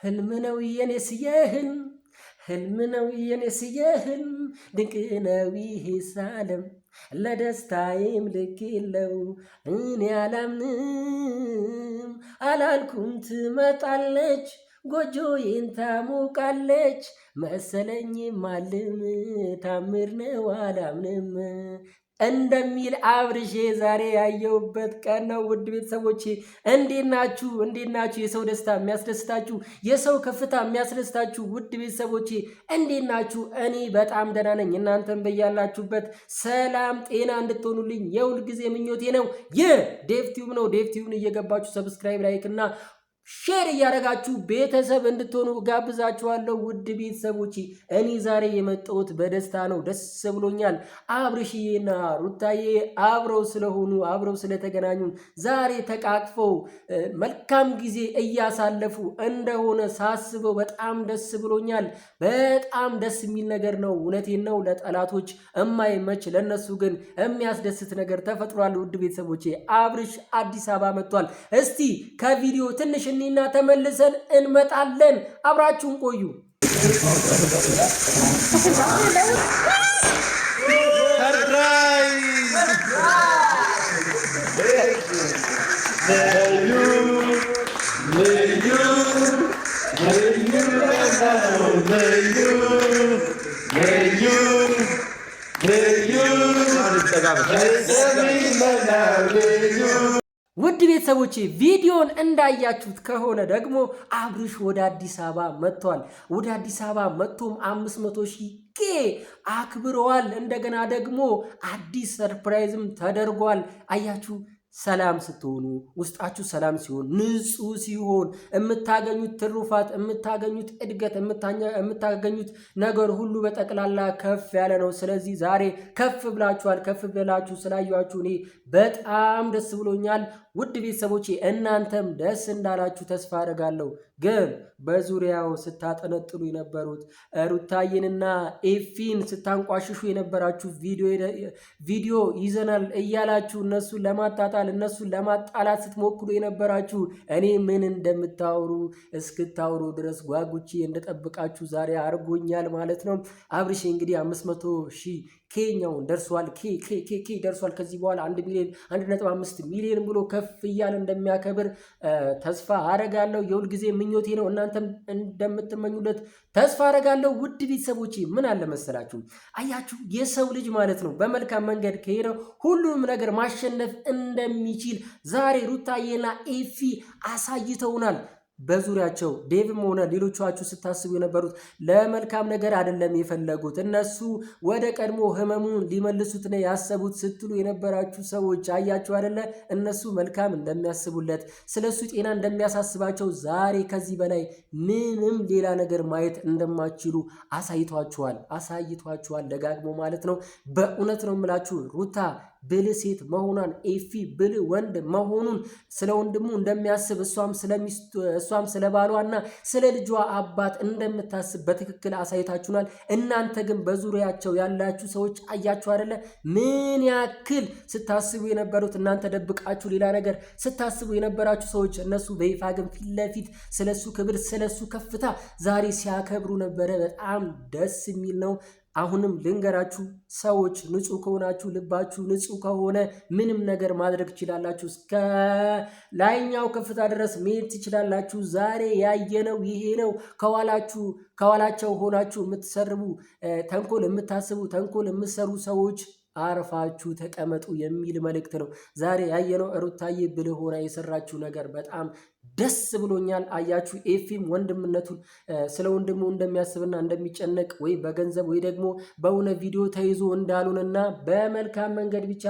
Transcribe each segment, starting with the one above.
ህልም ነው የኔስ የህልም ህልም ነው የኔስ የህልም ድንቅ ነው ይሄስ ዓለም ለደስታዬም ልክ የለው እኔ አላምንም አላልኩም ትመጣለች ጎጆዬን ታሞቃለች መሰለኝ ማልም ታምር ነው አላምንም እንደሚል አብርሼ ዛሬ ያየሁበት ቀን ነው። ውድ ቤተሰቦቼ እንዴት ናችሁ? የሰው ደስታ የሚያስደስታችሁ የሰው ከፍታ የሚያስደስታችሁ ውድ ቤተሰቦቼ እንዴት ናችሁ? እኔ በጣም ደህና ነኝ። እናንተም በያላችሁበት ሰላም ጤና እንድትሆኑልኝ የሁል ጊዜ ምኞቴ ነው። ይህ ዴቭ ቲዩብ ነው። ዴቭ ቲዩብን እየገባችሁ ሰብስክራይብ፣ ላይክ እና ሼር እያደረጋችሁ ቤተሰብ እንድትሆኑ ጋብዛችኋለሁ። ውድ ቤተሰቦቼ እኔ ዛሬ የመጣሁት በደስታ ነው። ደስ ብሎኛል። አብርሽዬና ሩታዬ አብረው ስለሆኑ አብረው ስለተገናኙ ዛሬ ተቃቅፈው መልካም ጊዜ እያሳለፉ እንደሆነ ሳስበው በጣም ደስ ብሎኛል። በጣም ደስ የሚል ነገር ነው። እውነቴን ነው። ለጠላቶች የማይመች ለነሱ ግን የሚያስደስት ነገር ተፈጥሯል። ውድ ቤተሰቦቼ አብርሽ አዲስ አበባ መጥቷል። እስቲ ከቪዲዮ ትንሽ እኒና ተመልሰን እንመጣለን። አብራችሁን ቆዩ። ውድ ቤተሰቦቼ ቪዲዮን እንዳያችሁት ከሆነ ደግሞ አብርሽ ወደ አዲስ አበባ መጥቷል። ወደ አዲስ አበባ መጥቶም 500,000 አክብረዋል። እንደገና ደግሞ አዲስ ሰርፕራይዝም ተደርጓል። አያችሁ፣ ሰላም ስትሆኑ ውስጣችሁ ሰላም ሲሆን ንጹህ ሲሆን የምታገኙት ትሩፋት የምታገኙት እድገት የምታገኙት ነገር ሁሉ በጠቅላላ ከፍ ያለ ነው። ስለዚህ ዛሬ ከፍ ብላችኋል። ከፍ ብላችሁ ስላያችሁ እኔ በጣም ደስ ብሎኛል። ውድ ቤተሰቦቼ እናንተም ደስ እንዳላችሁ ተስፋ አደርጋለሁ። ግን በዙሪያው ስታጠነጥሉ የነበሩት ሩታዬንና ኤፊን ስታንቋሽሹ የነበራችሁ ቪዲዮ ይዘናል እያላችሁ እነሱን ለማጣጣል እነሱን ለማጣላት ስትሞክሩ የነበራችሁ እኔ ምን እንደምታወሩ እስክታወሩ ድረስ ጓጉቼ እንደጠብቃችሁ ዛሬ አድርጎኛል ማለት ነው። አብርሽ እንግዲህ 500,000 ኬኛውን ደርሷል። ኬ ደርሷል። ከዚህ በኋላ 1 ሚሊዮን 1.5 ሚሊዮን ብሎ ከፍ እያለ እንደሚያከብር ተስፋ አረጋለሁ። የሁል ጊዜ ምኞቴ ነው። እናንተም እንደምትመኙለት ተስፋ አረጋለሁ። ውድ ቤተሰቦቼ ምን አለ መሰላችሁ፣ አያችሁ የሰው ልጅ ማለት ነው በመልካም መንገድ ከሄደ ሁሉንም ነገር ማሸነፍ እንደሚችል ዛሬ ሩታዬና ኤፊ አሳይተውናል። በዙሪያቸው ዴቭም ሆነ ሌሎቻችሁ ስታስቡ የነበሩት ለመልካም ነገር አይደለም የፈለጉት። እነሱ ወደ ቀድሞ ህመሙን ሊመልሱት ነው ያሰቡት ስትሉ የነበራችሁ ሰዎች አያችሁ አይደለ? እነሱ መልካም እንደሚያስቡለት ስለሱ ጤና እንደሚያሳስባቸው ዛሬ ከዚህ በላይ ምንም ሌላ ነገር ማየት እንደማትችሉ አሳይቷችኋል ደጋግሞ ማለት ነው። በእውነት ነው የምላችሁ ሩታ ብልህ ሴት መሆኗን ኤፊ ብልህ ወንድ መሆኑን ስለ ወንድሙ እንደሚያስብ እሷም ስለ ባሏና ስለ ልጇ አባት እንደምታስብ በትክክል አሳይታችሁናል። እናንተ ግን በዙሪያቸው ያላችሁ ሰዎች አያችሁ አይደለ ምን ያክል ስታስቡ የነበሩት እናንተ ደብቃችሁ ሌላ ነገር ስታስቡ የነበራችሁ ሰዎች እነሱ በይፋ ግን ፊት ለፊት ስለሱ ክብር ስለሱ ከፍታ ዛሬ ሲያከብሩ ነበረ። በጣም ደስ የሚል ነው። አሁንም ልንገራችሁ ሰዎች ንጹህ ከሆናችሁ ልባችሁ ንጹህ ከሆነ ምንም ነገር ማድረግ ትችላላችሁ። እስከ ላይኛው ከፍታ ድረስ መሄድ ትችላላችሁ። ዛሬ ያየነው ይሄ ነው። ከኋላቸው ሆናችሁ የምትሰርቡ ተንኮል የምታስቡ ተንኮል የምትሰሩ ሰዎች አርፋችሁ ተቀመጡ የሚል መልእክት ነው ዛሬ ያየነው። ሩታዬ ብልህ ሆና የሰራችሁ ነገር በጣም ደስ ብሎኛል። አያችሁ ኤፊም ወንድምነቱን ስለ ወንድሙ እንደሚያስብና እንደሚጨነቅ ወይ በገንዘብ ወይ ደግሞ በእውነ ቪዲዮ ተይዞ እንዳሉንና በመልካም መንገድ ብቻ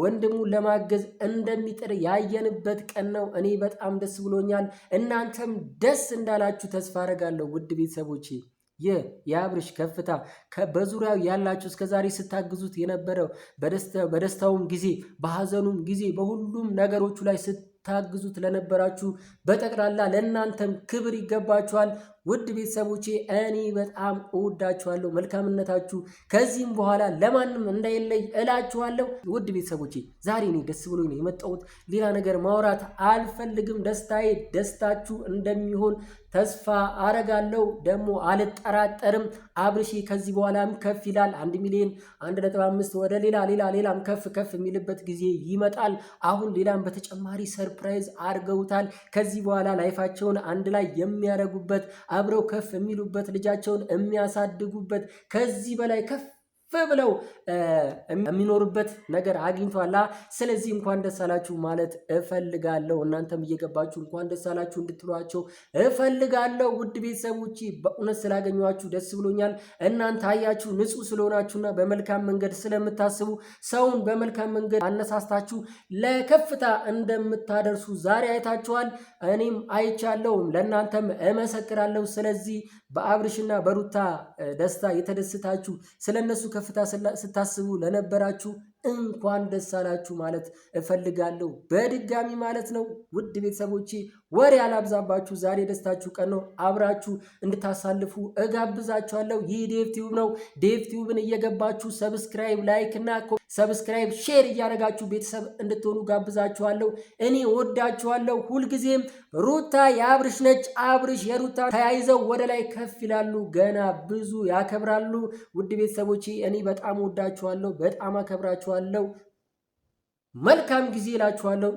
ወንድሙን ለማገዝ እንደሚጥር ያየንበት ቀን ነው። እኔ በጣም ደስ ብሎኛል። እናንተም ደስ እንዳላችሁ ተስፋ አደርጋለሁ። ውድ ቤተሰቦቼ የአብርሽ ከፍታ በዙሪያው ያላችሁ እስከዛሬ ስታግዙት የነበረው በደስታውም ጊዜ በሐዘኑም ጊዜ በሁሉም ነገሮቹ ላይ ስታግዙት ለነበራችሁ በጠቅላላ ለእናንተም ክብር ይገባችኋል። ውድ ቤተሰቦቼ እኔ በጣም እወዳችኋለሁ። መልካምነታችሁ ከዚህም በኋላ ለማንም እንዳይለይ እላችኋለሁ። ውድ ቤተሰቦቼ ዛሬ እኔ ደስ ብሎኝ ነው የመጣሁት። ሌላ ነገር ማውራት አልፈልግም። ደስታዬ ደስታችሁ እንደሚሆን ተስፋ አረጋለሁ፣ ደግሞ አልጠራጠርም። አብርሽ ከዚህ በኋላም ከፍ ይላል። 1 ሚሊዮን 1.5 ወደ ሌላም ከፍ የሚልበት ጊዜ ይመጣል። አሁን ሌላም በተጨማሪ ሰርፕራይዝ አድርገውታል። ከዚህ በኋላ ላይፋቸውን አንድ ላይ የሚያደርጉበት አብረው ከፍ የሚሉበት ልጃቸውን የሚያሳድጉበት ከዚህ በላይ ከፍ ብለው የሚኖሩበት ነገር አግኝቷላ። ስለዚህ እንኳን ደስ አላችሁ ማለት እፈልጋለሁ። እናንተም እየገባችሁ እንኳን ደስ አላችሁ እንድትሏቸው እፈልጋለሁ። ውድ ቤተሰቦች በእውነት ስላገኘኋችሁ ደስ ብሎኛል። እናንተ አያችሁ ንጹህ ስለሆናችሁና በመልካም መንገድ ስለምታስቡ ሰውን በመልካም መንገድ አነሳስታችሁ ለከፍታ እንደምታደርሱ ዛሬ አይታችኋል። እኔም አይቻለሁ፣ ለእናንተም እመሰክራለሁ። ስለዚህ በአብርሽና በሩታ ደስታ የተደስታችሁ ስለነሱ ከፍታ ስታስቡ ለነበራችሁ እንኳን ደስ አላችሁ ማለት እፈልጋለሁ በድጋሚ ማለት ነው። ውድ ቤተሰቦቼ ወሬ አላብዛባችሁ፣ ዛሬ ደስታችሁ ቀን ነው። አብራችሁ እንድታሳልፉ እጋብዛችኋለሁ። ይህ ዴቭ ቲዩብ ነው። ዴቭ ቲዩብን እየገባችሁ ሰብስክራይብ፣ ላይክ እና ሰብስክራይብ ሼር እያደረጋችሁ ቤተሰብ እንድትሆኑ ጋብዛችኋለሁ። እኔ ወዳችኋለሁ። ሁልጊዜም ሩታ የአብርሽ ነች፣ አብርሽ የሩታ ተያይዘው ወደ ላይ ከፍ ይላሉ፣ ገና ብዙ ያከብራሉ። ውድ ቤተሰቦቼ እኔ በጣም ወዳችኋለሁ፣ በጣም አከብራችኋለሁ። መልካም ጊዜ እላችኋለሁ።